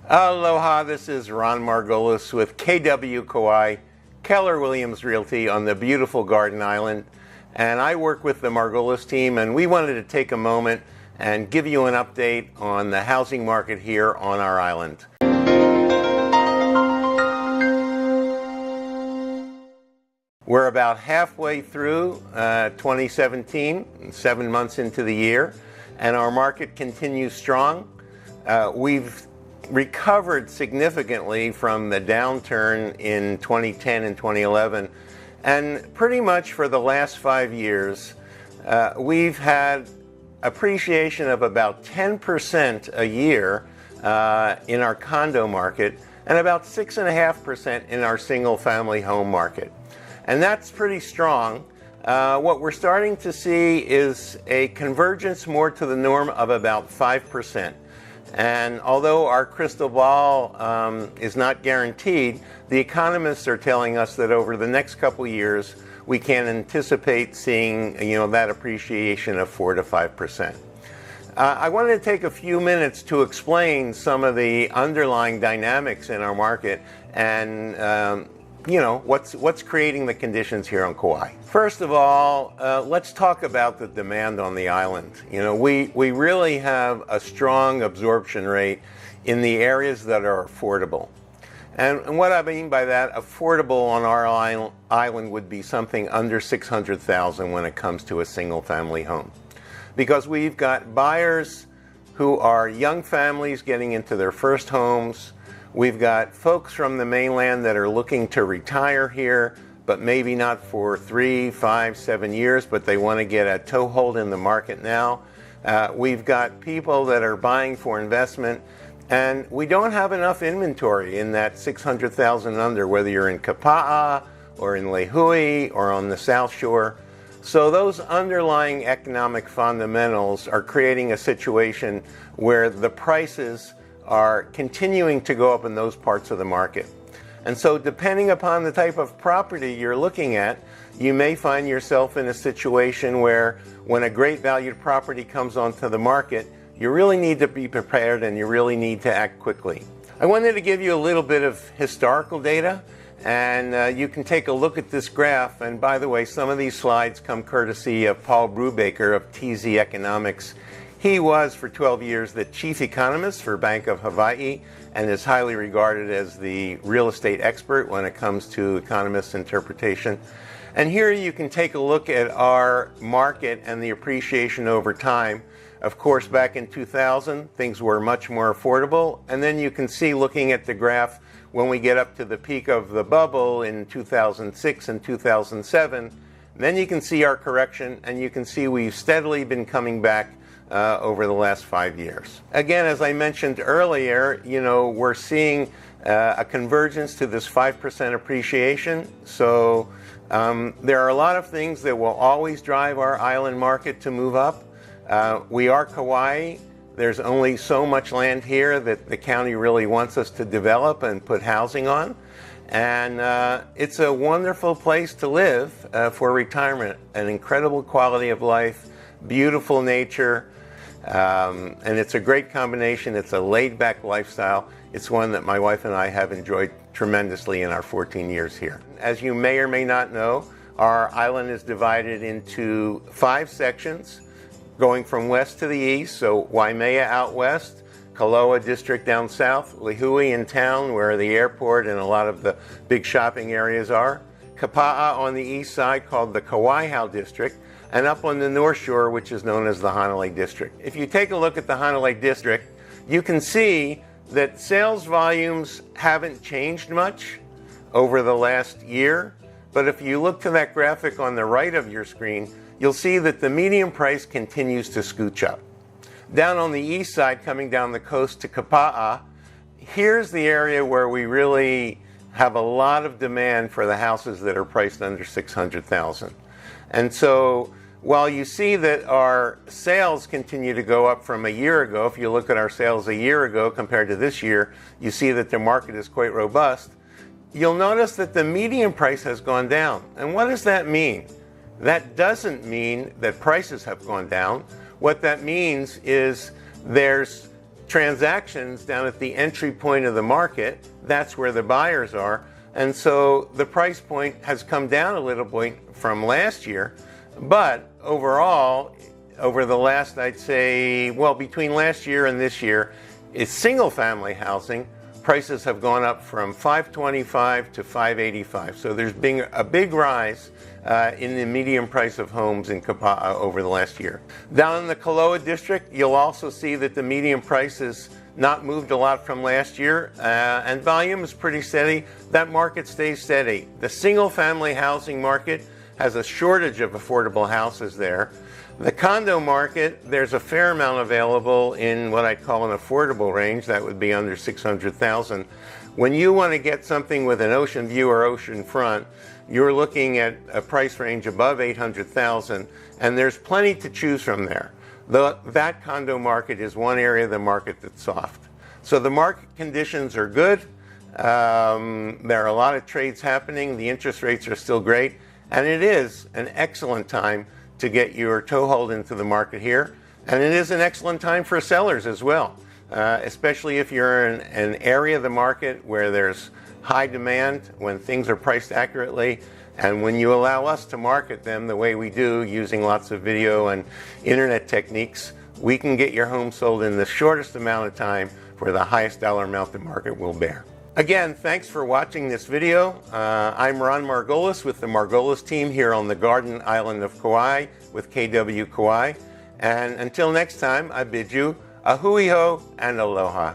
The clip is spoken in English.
Aloha, this is Ron Margolis with KW Kauai, Keller Williams Realty on the beautiful Garden Island. And I work with the Margolis Team, and we wanted to take a moment and give you an update on the housing market here on our island. We're about halfway through 2017, 7 months into the year, and our market continues strong. We've recovered significantly from the downturn in 2010 and 2011, and pretty much for the last 5 years we've had appreciation of about 10% a year in our condo market and about 6.5% in our single family home market, and that's pretty strong. What we're starting to see is a convergence more to the norm of about 5%. And although our crystal ball is not guaranteed, the economists are telling us that over the next couple years we can anticipate seeing that appreciation of 4 to 5%. I wanted to take a few minutes to explain some of the underlying dynamics in our market and what's creating the conditions here on Kauai. First of all, let's talk about the demand on the island. We really have a strong absorption rate in the areas that are affordable. And what I mean by that, affordable on our island would be something under $600,000 when it comes to a single family home. Because we've got buyers who are young families getting into their first homes. We've got folks from the mainland that are looking to retire here, but maybe not for 3, 5, 7 years, but they want to get a toehold in the market now. We've got people that are buying for investment, and we don't have enough inventory in that 600,000 under, whether you're in Kapaa or in Lihue or on the South Shore. So those underlying economic fundamentals are creating a situation where the prices are continuing to go up in those parts of the market. And so depending upon the type of property you're looking at, you may find yourself in a situation where when a great valued property comes onto the market, you really need to be prepared and you really need to act quickly. I wanted to give you a little bit of historical data, and you can take a look at this graph. And by the way, some of these slides come courtesy of Paul Brubaker of TZ Economics. He was, for 12 years, the chief economist for Bank of Hawaii and is highly regarded as the real estate expert when it comes to economist interpretation. And here you can take a look at our market and the appreciation over time. Of course, back in 2000, things were much more affordable. And then you can see, looking at the graph, when we get up to the peak of the bubble in 2006 and 2007, then you can see our correction, and you can see we've steadily been coming back over the last 5 years. Again, as I mentioned earlier, we're seeing a convergence to this 5% appreciation. So there are a lot of things that will always drive our island market to move up. We are Kauai. There's only so much land here that the county really wants us to develop and put housing on. And it's a wonderful place to live for retirement. An incredible quality of life, beautiful nature, and it's a great combination. It's a laid-back lifestyle. It's one that my wife and I have enjoyed tremendously in our 14 years here. As you may or may not know, our island is divided into 5 sections, going from west to the east. So Waimea out west, Kaloa district down south, Lihue in town where the airport and a lot of the big shopping areas are, Kapaa on the east side called the Kauai district, and up on the North Shore, which is known as the Hanalei District. If you take a look at the Hanalei District, you can see that sales volumes haven't changed much over the last year. But if you look to that graphic on the right of your screen, you'll see that the median price continues to scooch up. Down on the east side, coming down the coast to Kapaa, here's the area where we really have a lot of demand for the houses that are priced under $600,000. And so while you see that our sales continue to go up from a year ago, if you look at our sales a year ago compared to this year, you see that the market is quite robust. You'll notice that the median price has gone down. And what does that mean? That doesn't mean that prices have gone down. What that means is there's transactions down at the entry point of the market. That's where the buyers are. And so the price point has come down a little bit from last year, but overall, over the last, I'd say, well, between last year and this year, is single family housing. Prices have gone up from $525 to $585. So there's been a big rise in the median price of homes in Kapaa over the last year. Down in the Kauai district, you'll also see that the median price has not moved a lot from last year, and volume is pretty steady. That market stays steady. The single family housing market has a shortage of affordable houses there. The condo market, there's a fair amount available in what I'd call an affordable range. That would be under $600,000. When you want to get something with an ocean view or ocean front, you're looking at a price range above $800,000, and there's plenty to choose from there. That condo market is one area of the market that's soft. So the market conditions are good. There are a lot of trades happening. The interest rates are still great, and it is an excellent time to get your toehold into the market here. And it is an excellent time for sellers as well, especially if you're in an area of the market where there's high demand, when things are priced accurately, and when you allow us to market them the way we do, using lots of video and internet techniques, we can get your home sold in the shortest amount of time for the highest dollar amount the market will bear. Again, thanks for watching this video. I'm Ron Margolis with the Margolis Team here on the Garden Island of Kauai with KW Kauai. And until next time, I bid you a hui ho and aloha.